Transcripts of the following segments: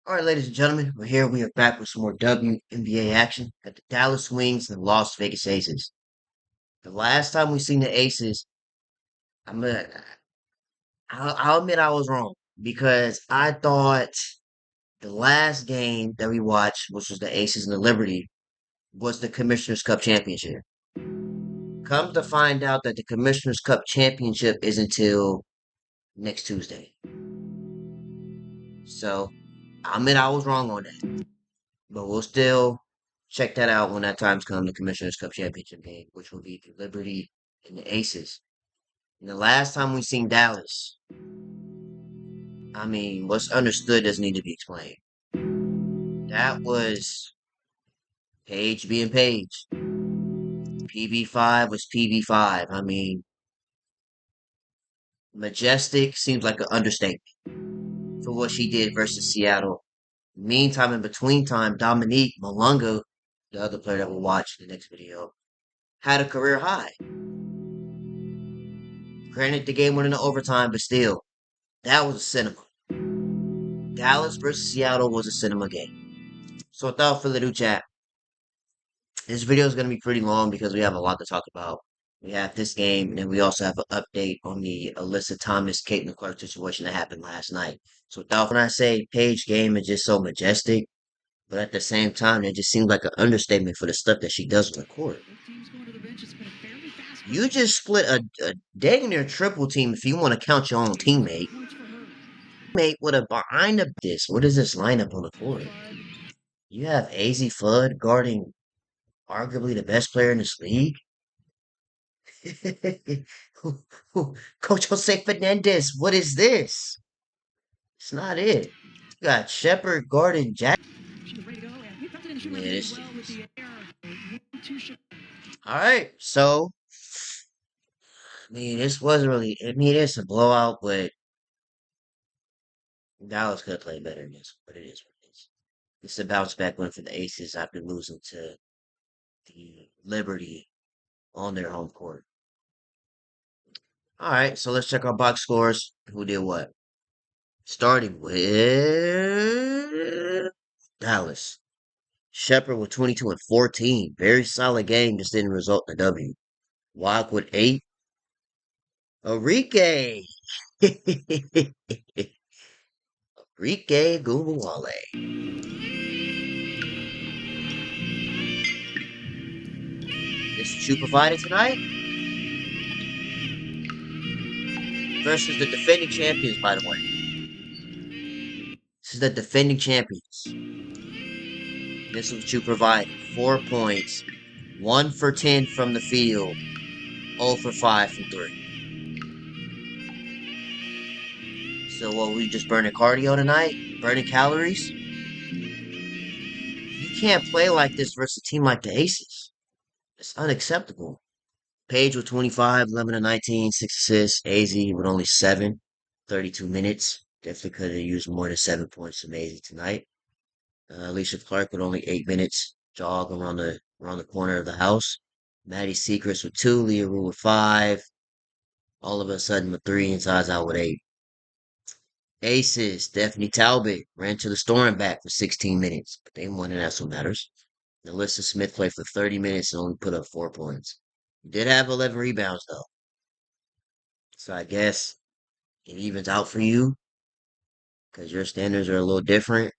All right, ladies and gentlemen, we're here. We are back with some more WNBA action at the Dallas Wings and the Las Vegas Aces. The last time we seen the Aces, I'm gonna, I'll admit I was wrong because I thought the last game that we watched, which was the Aces and the Liberty, was the Commissioner's Cup Championship. Come to find out that the Commissioner's Cup Championship is until next Tuesday. So I admit I was wrong on that. But we'll still check that out when that time's come, the Commissioner's Cup Championship game, which will be the Liberty and the Aces. And the last time we seen Dallas, I mean, what's understood doesn't need to be explained. That was Page being Page. PV5 was PV5. I mean, majestic seems like an understatement for what she did versus Seattle. Meantime, in between time, Dominique Malunga, the other player that we'll watch in the next video, had a career high. Granted, the game went into overtime, but still, that was a cinema. Dallas versus Seattle was a cinema game. So without further ado, chat, this video is going to be pretty long because we have a lot to talk about. We have this game, and then we also have an update on the Alyssa Thomas, Caitlin Clark situation that happened last night. So without, when I say Paige game is just so majestic, but at the same time, it just seems like an understatement for the stuff that she does on the court. You just split a dang near triple team if you want to count your own teammate. Teammate with a behind up this. What is this lineup on the court? You have AZ Fudd guarding arguably the best player in this league. Coach Jose Fernandez, what is this? It's not it. You got Shepard guarding Jack. Yeah, this is. All right, so I mean, this wasn't really. I mean, it's a blowout, but Dallas could have played better than this. But it is what it is. It's a bounce back win for the Aces after losing to the Liberty on their home court. All right, so let's check our box scores. Who did what? Starting with Dallas. Shepard with 22 and 14. Very solid game, just didn't result in a W. Walk with 8. Enrique. Enrique Gumuwale. This is you provided tonight versus the defending champions, by the way. This is the defending champions. This is what you provided. 4 points. 1 for 10 from the field. 0 for 5 from 3. So what, we just burning cardio tonight? Burning calories? You can't play like this versus a team like the Aces. It's unacceptable. Page with 25, 11 to 19, 6 assists. AZ with only 7, 32 minutes. Definitely could have used more than 7 points from AZ tonight. Alicia Clark with only 8 minutes. Jog around the corner of the house. Maddie Secrets with 2, Leah Rule with 5. All of a sudden with 3 and Zaz out with 8. Aces, Stephanie Talbot ran to the store and back for 16 minutes, but they won and that's what matters. Alyssa Smith played for 30 minutes and only put up 4 points. Did have 11 rebounds though. So I guess it evens out for you because your standards are a little different.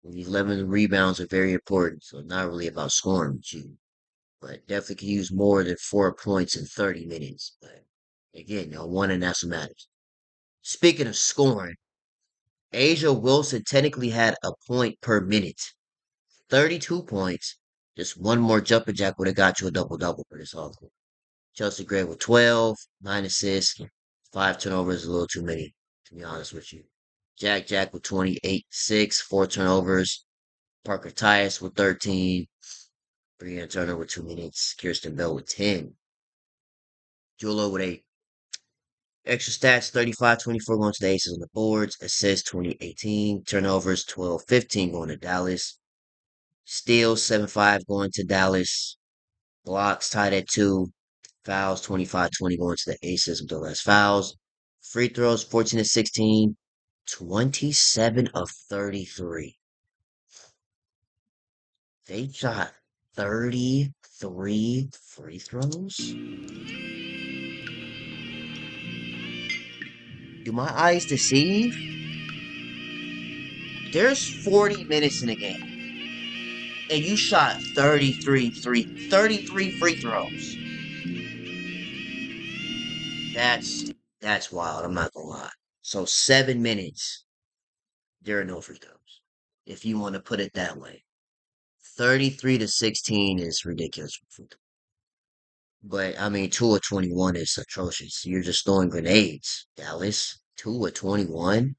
These 11 rebounds are very important, so it's not really about scoring with you. But definitely can use more than 4 points in 30 minutes. But again, y'all won and that's what matters. Speaking of scoring, Asia Wilson technically had a point per minute. 32 points. Just one more jumper jack would have got you a double-double for this hardcore. Chelsea Gray with 12, 9 assists, 5 turnovers, a little too many, to be honest with you. Jack with 28, 6, 4 turnovers. Parker Tyus with 13. Brianna Turner with 2 minutes. Kirsten Bell with 10. Julo with 8. Extra stats 35-24 going to the Aces on the boards. Assists 20-18. Turnovers 12-15 going to Dallas. Steals 7-5 going to Dallas. Blocks tied at 2. Fouls 25-20 going to the Aces with the less fouls. Free throws 14-16. 27 of 33. They shot 33 free throws? Do my eyes deceive? There's 40 minutes in the game, and you shot 33 free throws. That's that's wild, I'm not gonna lie. So 7 minutes, there are no free throws. If you want to put it that way. 33 to 16 is ridiculous. But I mean, 2 of 21 is atrocious. You're just throwing grenades, Dallas. 2 of 21.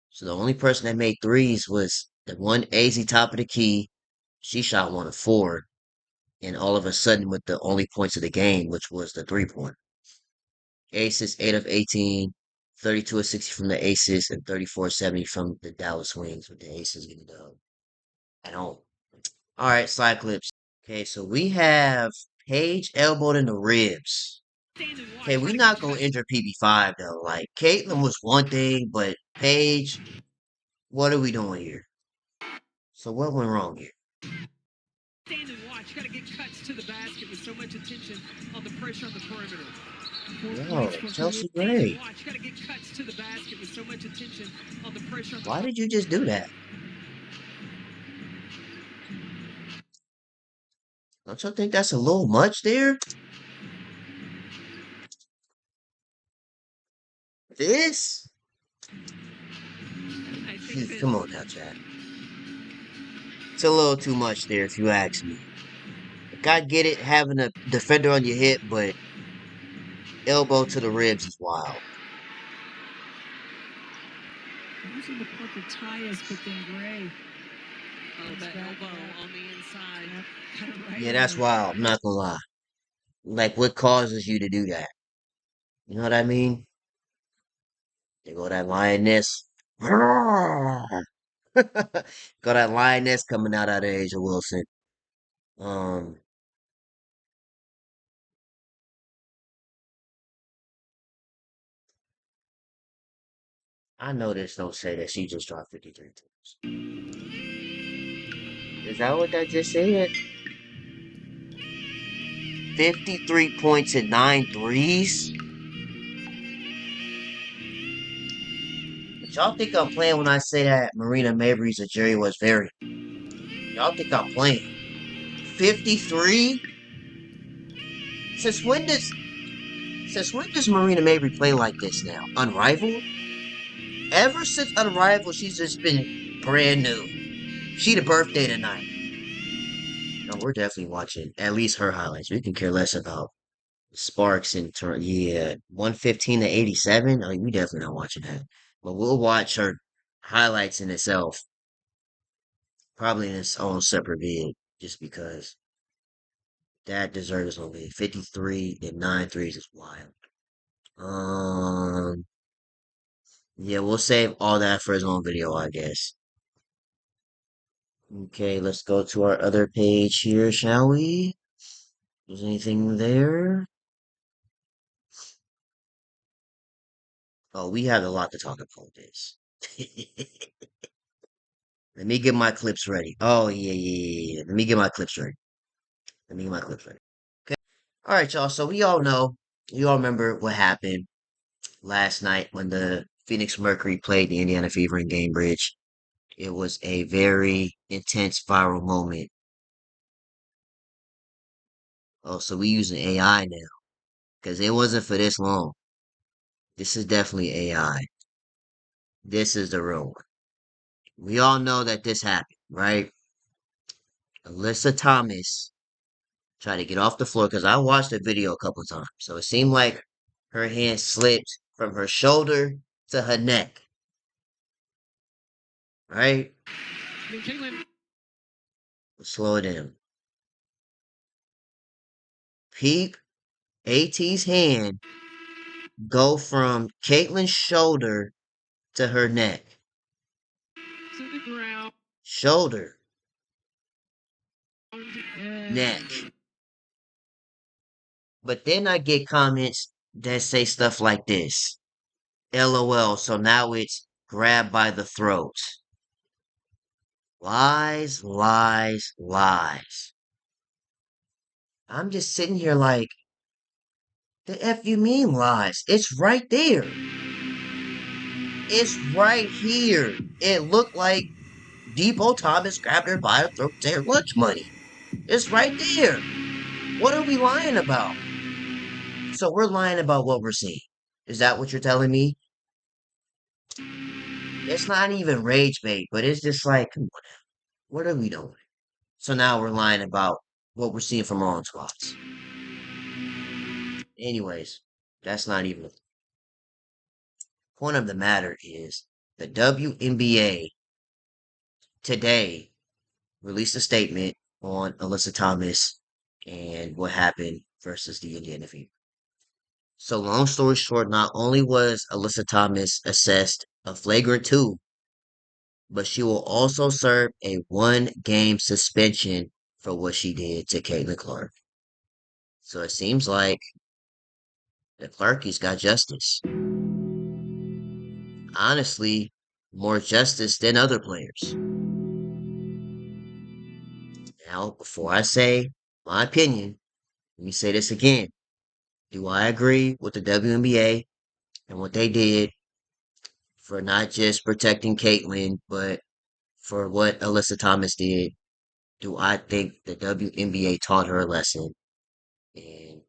So the only person that made threes was the one AZ top of the key. She shot 1 of 4. And all of a sudden, with the only points of the game, which was the 3 point. Aces, 8 of 18. 32 of 60 from the Aces, and 34 of 70 from the Dallas Wings, with the Aces getting done at home. All right, Cyclips. Okay, so we have Paige elbowed in the ribs. Okay, we not gonna injure PB5 though. Like Caitlyn was one thing, but Paige, what are we doing here? So what went wrong here? Stand and watch. Got to get cuts to the basket with so much attention on the pressure on the perimeter. 4 points Yo, for Chelsea Stand and Gray, watch. Got to get cuts to the basket with so much attention on the pressure on the. why did you just do that? Don't you think that's a little much there? This? I think that Come on now, Chad. It's a little too much there, if you ask me. Like, I get it, having a defender on your hip, but elbow to the ribs is wild. using the puck with Tyus, but then Gray. Oh, that elbow on the inside. Kind of right Yeah, that's wild. I'm not gonna lie. Like, what causes you to do that? You know what I mean? They go that lioness. Got that lioness coming out of Asia Wilson. Um, I know this don't say that she just dropped 53 times. Is that what that just said? 53 points and 9 threes? But y'all think I'm playing when I say that Marina Mabry's a Jerry West very? Y'all think I'm playing? 53? Since when does since when does Marina Mabry play like this now? Unrivaled? Ever since Unrivaled, she's just been brand new. She the birthday tonight. No, we're definitely watching at least her highlights. We can care less about Sparks and yeah, 115 to 87. I mean, we definitely not watching that. But we'll watch her highlights in itself, probably in its own separate vid, just because that deserves only 53 and 9 threes is wild. Um, yeah, we'll save all that for his own video, I guess. Okay, let's go to our other page here, shall we? Is anything there? Oh, we have a lot to talk about this. Let me get my clips ready. Oh, yeah. Let me get my clips ready. Let me get my clips ready. Okay. All right, y'all. So we all know, you all remember what happened last night when the Phoenix Mercury played the Indiana Fever in Cambridge. It was a very intense viral moment. Oh, so we using AI now because it wasn't for this long. This is definitely AI. This is the real one. We all know that this happened, right? Alyssa Thomas tried to get off the floor because I watched the video a couple of times. So it seemed like her hand slipped from her shoulder to her neck, right? Let's slow it down. Peep AT's hand go from Caitlin's shoulder to her neck. Shoulder, neck. But then I get comments that say stuff like this. LOL, so now it's grabbed by the throat. Lies, lies, lies. I'm just sitting here like, the F you mean lies? It's right there. It's right here. It looked like Depot Thomas grabbed her by the throat to her lunch money. It's right there. What are we lying about? So we're lying about what we're seeing. Is that what you're telling me? It's not even rage bait, but it's just like, come on, what are we doing? So now we're lying about what we're seeing from our own squads. Anyways, that's not even the point of the matter is the WNBA today released a statement on Alyssa Thomas and what happened versus the Indiana Fever. So long story short, not only was Alyssa Thomas assessed a flagrant 2, but she will also serve a 1 game suspension for what she did to Caitlin Clark. So it seems like the Clarkies got justice. Honestly, more justice than other players. Now, before I say my opinion, let me say this again. Do I agree with the WNBA and what they did for not just protecting Caitlyn, but for what Alyssa Thomas did? Do I think the WNBA taught her a lesson and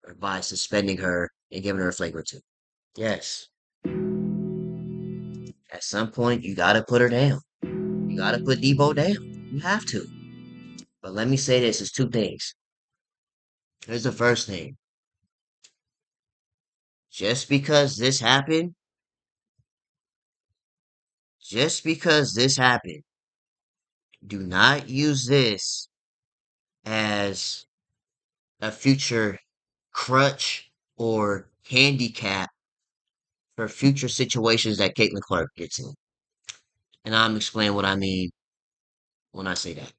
or by suspending her and giving her a flagrant 2? Yes. At some point, you gotta put her down. You gotta put Debo down. You have to. But let me say this: it's 2 things. Here's the first thing. Just because this happened, just because this happened, do not use this as a future crutch or handicap for future situations that Caitlin Clark gets in. And I'm explaining what I mean when I say that.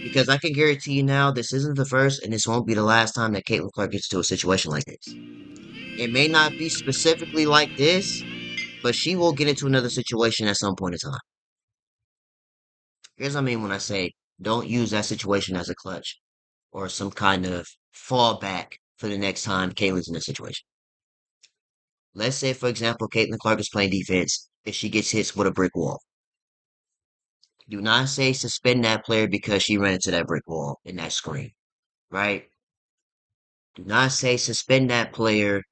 Because I can guarantee you now, this isn't the first and this won't be the last time that Caitlin Clark gets into a situation like this. It may not be specifically like this, but she will get into another situation at some point in time. Here's what I mean when I say don't use that situation as a clutch or some kind of fallback for the next time Caitlin's in a situation. Let's say, for example, Caitlin Clark is playing defense and she gets hit with a brick wall. Do not say suspend that player because she ran into that brick wall in that screen, right? Do not say suspend that player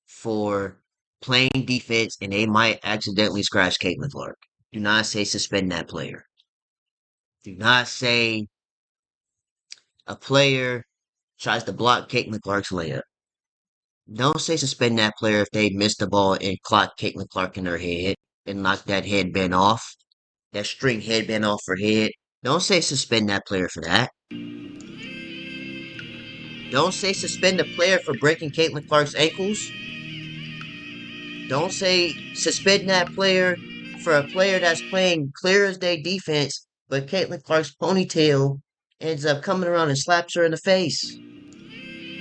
for playing defense and they might accidentally scratch Caitlin Clark. Do not say suspend that player. Do not say a player tries to block Caitlin Clark's layup. Don't say suspend that player if they missed the ball and clock Caitlin Clark in her head and knock that headband off, that string headband off her head. Don't say suspend that player for that. Don't say suspend a player for breaking Caitlin Clark's ankles. Don't say suspend that player for a player that's playing clear as day defense, but Caitlin Clark's ponytail ends up coming around and slaps her in the face.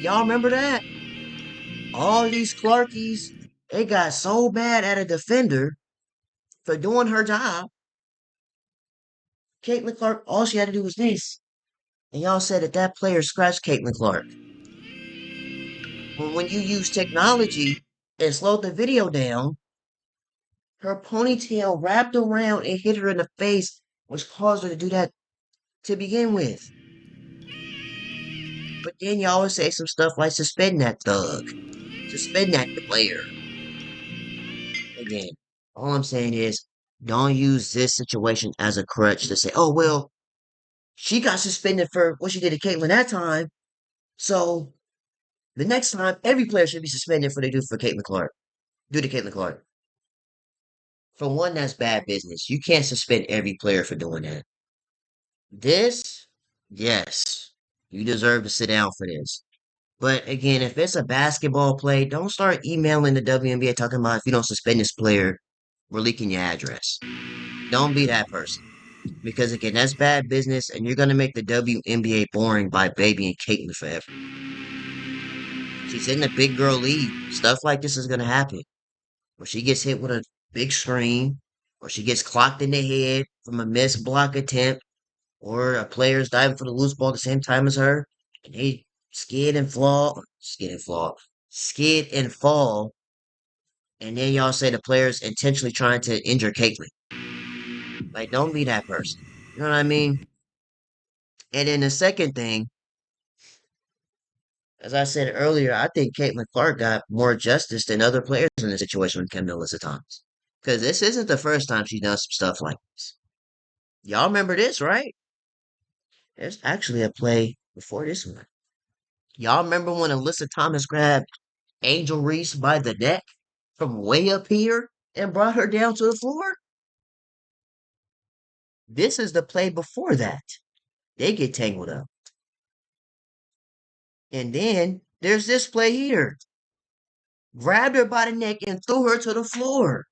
Y'all remember that? All these Clarkies, they got so mad at a defender for doing her job. Caitlin Clark, all she had to do was this. And y'all said that that player scratched Caitlin Clark. When you use technology and slowed the video down, her ponytail wrapped around and hit her in the face, which caused her to do that to begin with. But then you always say some stuff like suspend that thug, suspend that player. Again, all I'm saying is don't use this situation as a crutch to say, oh, well, she got suspended for what she did to Caitlyn that time. So the next time, every player should be suspended for what they do for Caitlyn Clark. Do to Caitlyn Clark. For one, that's bad business. You can't suspend every player for doing that. This, yes, you deserve to sit down for this. But again, if it's a basketball play, don't start emailing the WNBA talking about if you don't suspend this player, we're leaking your address. Don't be that person. Because again, that's bad business, and you're gonna make the WNBA boring by babying Caitlyn forever. She's in the big girl league. Stuff like this is gonna happen. Where she gets hit with a big screen, or she gets clocked in the head from a missed block attempt, or a player's diving for the loose ball at the same time as her, and they skid and fall, and then y'all say the player's intentionally trying to injure Caitlyn. Like, don't be that person. You know what I mean? And then the second thing, as I said earlier, I think Caitlin Clark got more justice than other players in the situation when it came to Alyssa Thomas. Because this isn't the first time she's done some stuff like this. Y'all remember this, right? There's actually a play before this one. Y'all remember when Alyssa Thomas grabbed Angel Reese by the neck from way up here and brought her down to the floor? This is the play before that. They get tangled up. And then there's this play here. Grabbed her by the neck and threw her to the floor.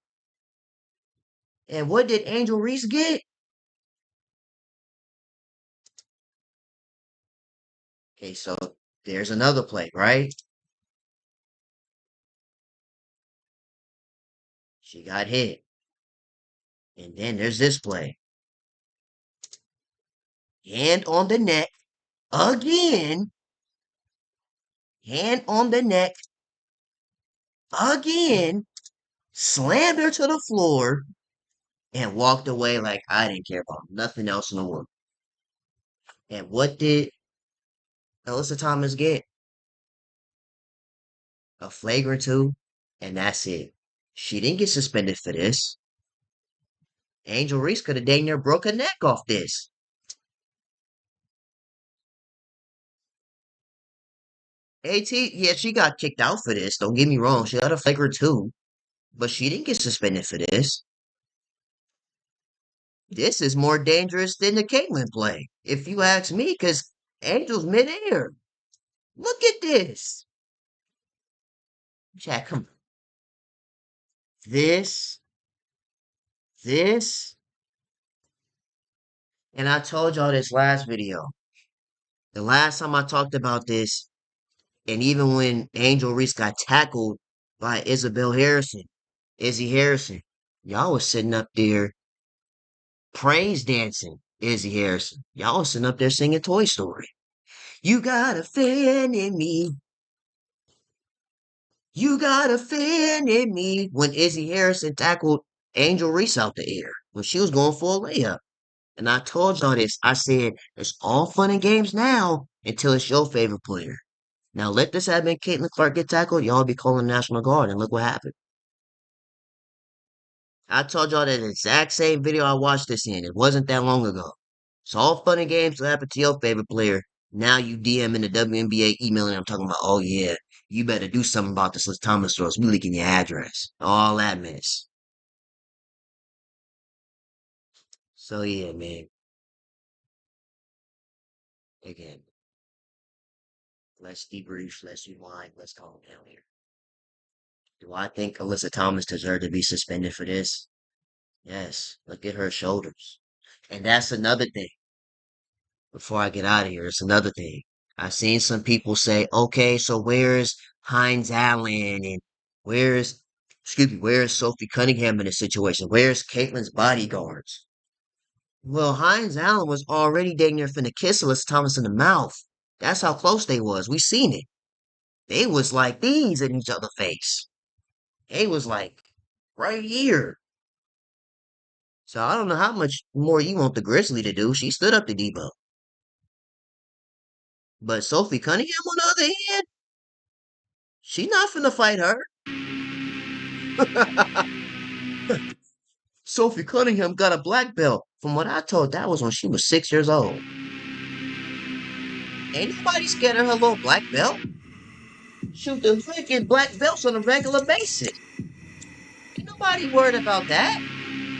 And what did Angel Reese get? Okay, so there's another play, right? She got hit. And then there's this play. Hand on the neck again. Hand on the neck again. Slammed her to the floor and walked away like I didn't care about nothing else in the world. And what did Alyssa Thomas get? A flagrant two, and that's it. She didn't get suspended for this. Angel Reese could have dang near broke her neck off this. AT, yeah, she got kicked out for this. Don't get me wrong. She got a flagrant two, but she didn't get suspended for this. This is more dangerous than the Caitlyn play, if you ask me, because Angel's midair. Look at this. Jack, come on. This, this, and I told y'all this last video. The last time I talked about this, and even when Angel Reese got tackled by Izzy Harrison, y'all was sitting up there praise dancing Izzy Harrison. Y'all was sitting up there singing Toy Story. You got a fan in me. You got a fan in me. When Izzy Harrison tackled Angel Reese out the air when she was going for a layup. And I told y'all this. I said, it's all fun and games now until it's your favorite player. Now let this have been Caitlin Clark get tackled, y'all be calling the National Guard, and look what happened. I told y'all that exact same video I watched this in. It wasn't that long ago. It's all fun and games to happen to your favorite player. Now you DMing the WNBA emailing them talking about, oh yeah, you better do something about this Liz Thomas Rose. We leaking your address. All that mess. So yeah, man. Again, let's debrief, let's rewind, let's calm down here. Do I think Alyssa Thomas deserved to be suspended for this? Yes. Look at her shoulders. And that's another thing. Before I get out of here, it's another thing. I've seen some people say, okay, so where's Hines Allen and where's, where's Sophie Cunningham in this situation? Where's Caitlin's bodyguards? Well, Hines Allen was already dang near finna kiss Alyssa Thomas in the mouth. That's how close they was. We seen it. They was like these in each other's face. They was like right here. So I don't know how much more you want the Grizzly to do. She stood up to Debo. But Sophie Cunningham, on the other hand, she not finna fight her. Sophie Cunningham got a black belt. From what I told, that was when she was 6 years old. Ain't nobody scared of her little black belt. Shoot, the hood get black belts on a regular basis. Ain't nobody worried about that.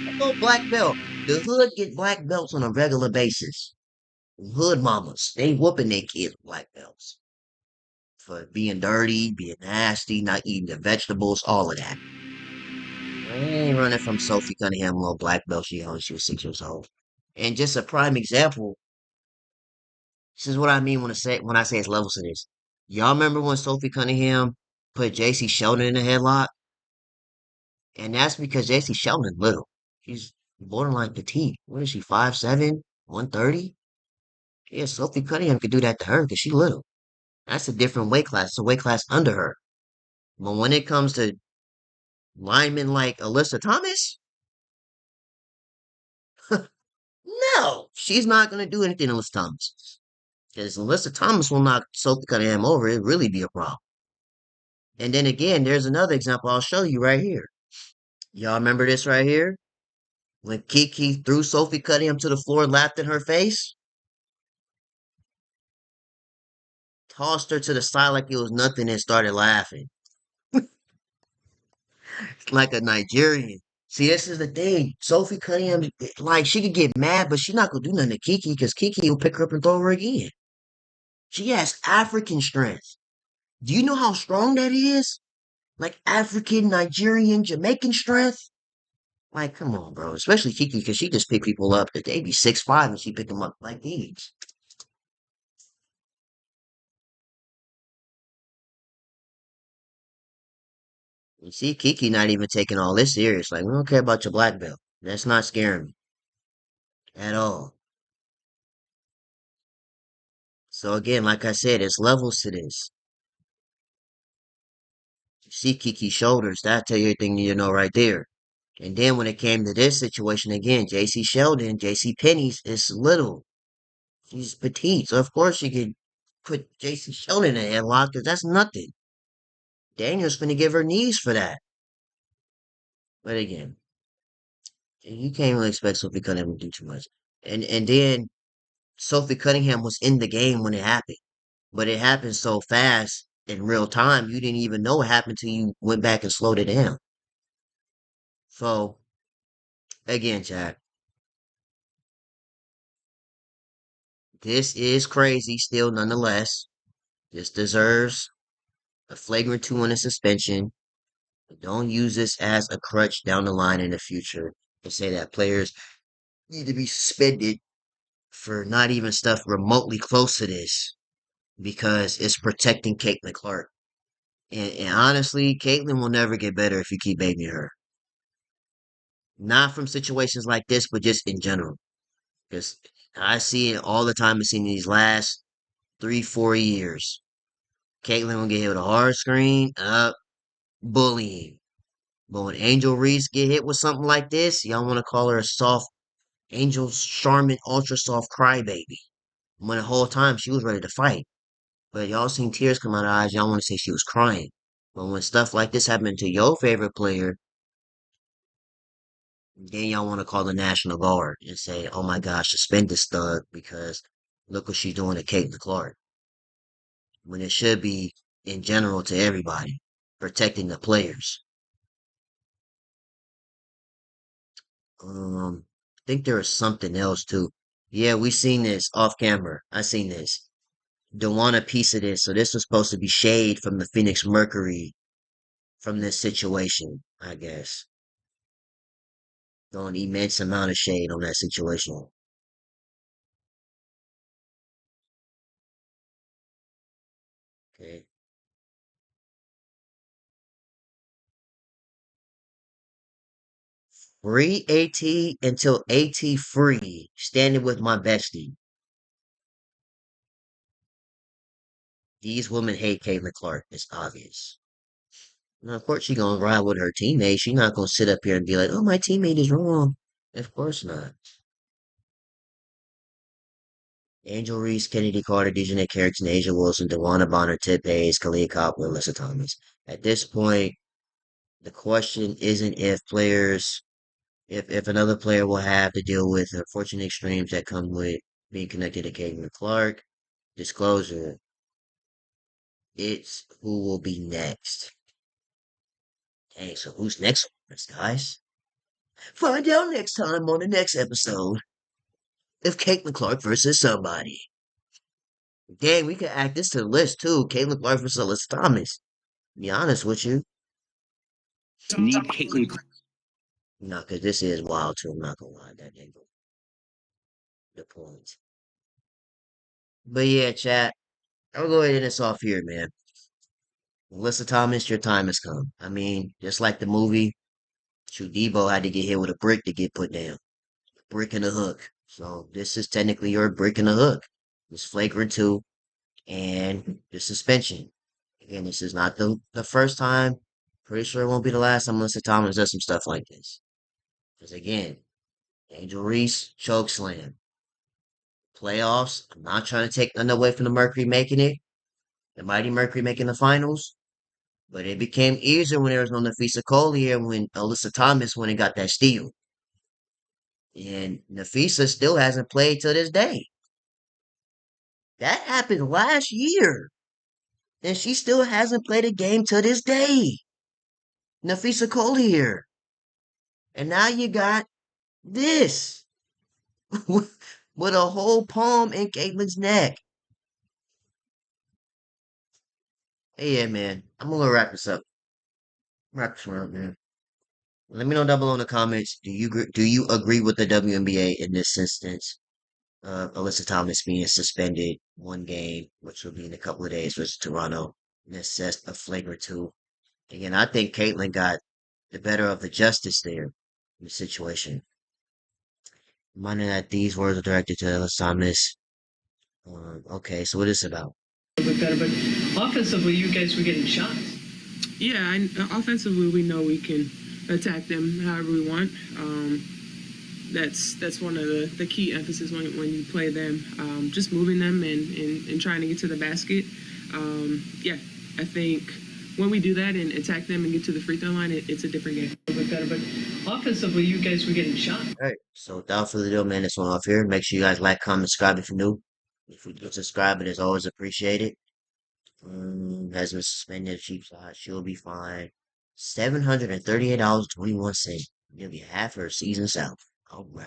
A little black belt. The hood get black belts on a regular basis. Hood mamas, they whooping their kids with black belts. For being dirty, being nasty, not eating the vegetables, all of that. I ain't running from Sophie Cunningham, little black belt she was 6 years old. And just a prime example, this is what I mean when I say it's levels to this. Y'all remember when Sophie Cunningham put JC Sheldon in the headlock? And that's because JC Sheldon little. She's borderline petite. What is she, 5'7", 130? Yeah, Sophie Cunningham could do that to her because she little. That's a different weight class. It's a weight class under her. But when it comes to linemen like Alyssa Thomas, no, she's not going to do anything to Alyssa Thomas. Because Alyssa Thomas will knock Sophie Cunningham over. It'd really be a problem. And then again, there's another example I'll show you right here. Y'all remember this right here? When Kiki threw Sophie Cunningham to the floor and laughed in her face, tossed her to the side like it was nothing and started laughing. Like a Nigerian. See, this is the thing. Sophie Cunningham, like, she could get mad, but she's not going to do nothing to Kiki because Kiki will pick her up and throw her again. She has African strength. Do you know how strong that is? Like African, Nigerian, Jamaican strength? Like, come on, bro. Especially Kiki, because she just pick people up that they be 6'5" and she pick them up like these. You see, Kiki not even taking all this serious. Like, we don't care about your black belt. That's not scaring me at all. So again, like I said, it's levels to this. You see Kiki's shoulders, that tell you everything you need to know right there. And then when it came to this situation again, JC Sheldon, JC Penney's is little. She's petite. So of course you could put JC Sheldon in a headlock because that's nothing. Daniel's gonna give her knees for that. But again, you can't really expect Sophie Cunningham to do too much. And then Sophie Cunningham was in the game when it happened. But it happened so fast in real time, you didn't even know what happened till you went back and slowed it down. So again, Jack, this is crazy still nonetheless. This deserves a flagrant 2 and a suspension. But don't use this as a crutch down the line in the future to say that players need to be suspended for not even stuff remotely close to this because it's protecting Caitlin Clark. And honestly, Caitlin will never get better if you keep babying her. Not from situations like this, but just in general. Because I see it all the time. I've seen these last 3, 4 years. Caitlyn will get hit with a hard screen, bullying. But when Angel Reese get hit with something like this, y'all want to call her a soft, Angel Charmin, ultra soft crybaby. When the whole time she was ready to fight. But y'all seen tears come out of her eyes, y'all want to say she was crying. But when stuff like this happened to your favorite player, then y'all want to call the National Guard and say, oh my gosh, suspend this thug because look what she's doing to Caitlin Clark. When it should be in general to everybody, protecting the players. I think there was something else too. Yeah, we seen this off camera. I seen this. Don't want a piece of this. So this was supposed to be shade from the Phoenix Mercury from this situation, I guess. Throwing immense amount of shade on that situation. Okay. Free AT until AT free. Standing with my bestie. These women hate Caitlin Clark. It's obvious. Now, of course, she gonna ride with her teammate. She not gonna sit up here and be like, "Oh, my teammate is wrong." Of course not. Angel Reese, Kennedy Carter, Dejanay Carrington, Asia Wilson, DeWanna Bonner, Tip Hayes, Kalia Copper, Alyssa Thomas. At this point, the question isn't if players, if another player will have to deal with the unfortunate extremes that come with being connected to Caitlin Clark. Disclosure. It's who will be next. Hey, so who's next on this, guys? Find out next time on the next episode of Caitlin Clark versus somebody. Dang, we could add this to the list too. Caitlin Clark versus Alyssa Thomas. To be honest with you. Need Caitlin. No, because this is wild too. I'm not gonna lie. That ain't the point. But yeah, chat. I'll go ahead and end this off here, man. Alyssa Thomas, your time has come. I mean, just like the movie, Shoot, Debo had to get hit with a brick to get put down. Brick and a hook. So this is technically your brick and a hook. It's flagrant two and the suspension. Again, this is not the first time. Pretty sure it won't be the last time Alyssa Thomas does some stuff like this. Because again, Angel Reese choke slam. Playoffs. I'm not trying to take nothing away from the Mercury making it. The Mighty Mercury making the finals. But it became easier when there was no Nafisa Collier when Alyssa Thomas went and got that steal. And Nafisa still hasn't played to this day. That happened last year. And she still hasn't played a game to this day. Nafisa Collier. And now you got this. With a whole palm in Caitlin's neck. Hey, yeah, man. I'm gonna wrap this up. Wrap this one up, man. Let me know down below in the comments. Do you agree with the WNBA in this instance? Alyssa Thomas being suspended one game, which will be in a couple of days versus Toronto. And that's just a flagrant two. Again, I think Caitlyn got the better of the justice there in the situation. Reminding that these words are directed to Alyssa Thomas. Okay, so what is it about? A bit better, but offensively, you guys were getting shots. Yeah, and offensively, we know we can attack them however we want. That's one of the key emphasis when you play them. Just moving them and trying to get to the basket. Yeah, I think when we do that and attack them and get to the free throw line, it's a different game. A bit better, but offensively, you guys were getting shots. All right, so without further ado, man, this one off here. Make sure you guys like, comment, subscribe if you're new. If you can subscribe, it is always appreciated. Has been suspended. Cheap shot. She'll be fine. $738.21. Give you half her season salary. All right.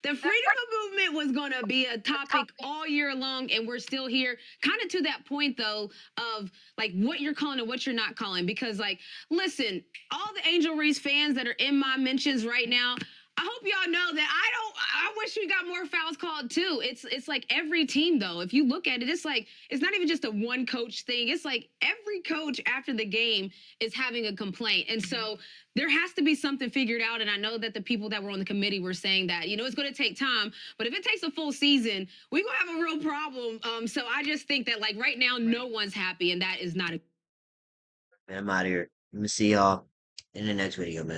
The freedom movement was going to be a topic all year long, and we're still here. Kind of to that point, though, of like what you're calling and what you're not calling. Because, like, listen, all the Angel Reese fans that are in my mentions right now, I hope y'all know that I wish we got more fouls called too. It's like every team though. If you look at it, it's like it's not even just a one coach thing. It's like every coach after the game is having a complaint. And so there has to be something figured out. And I know that the people that were on the committee were saying that, it's going to take time. But if it takes a full season, we're going to have a real problem. So I just think that, like, right now, no one's happy. And that is not a. Man, I'm out of here. Let me see y'all in the next video, man.